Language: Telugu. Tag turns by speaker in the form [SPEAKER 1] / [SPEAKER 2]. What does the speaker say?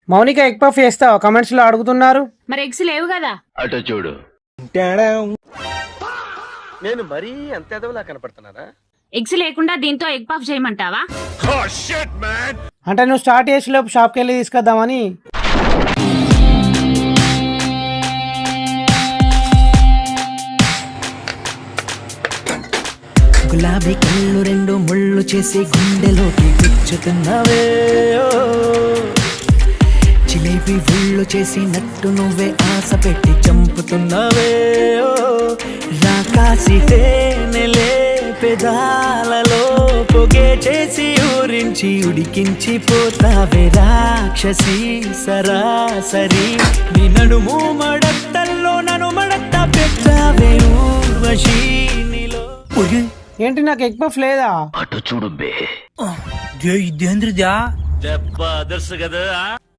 [SPEAKER 1] మౌనిక ఎగ్ పఫ్ చేస్తావా? కమెంట్స్ లో అడుగుతున్నారు.
[SPEAKER 2] మరి ఎగ్స్ లేవు కదా.
[SPEAKER 3] అటు చూడు.
[SPEAKER 4] నేను మరీ అంత ఎదవలా కనపడుతున్నారా?
[SPEAKER 2] ఎగ్స్ లేకుండా దీంతో ఎగ్ పఫ్ చేయమంటావా?
[SPEAKER 1] అంటే నువ్వు స్టార్ట్ చేసే లోపు షాప్కి వెళ్ళి తీసుకొద్దామని.
[SPEAKER 5] గులాబీ కళ్ళు రెండు ముళ్ళు చేసి గుండెలోకి గుచ్చుతున్నావే, జిలేబీ ఒళ్ళు చేసి నట్టు నువ్వే ఆశ పెట్టి చంపుతున్నావే, రాకాసి తేనెలే పెదాలలో పొగే చేసి ఊరించి ఉడికించి పోతావే రాక్షసి సరాసరి, నీ నడుము మడత్తల్లో నన్ను మడత్త పెట్టావే ఊర్వశి.
[SPEAKER 1] ఏంటి నాకు ఎగ్ పఫ్ లేదా?
[SPEAKER 3] అటు చూడు బే.
[SPEAKER 5] ఇదేంద్రదా
[SPEAKER 3] దెబ్బ అదర్సు కదా.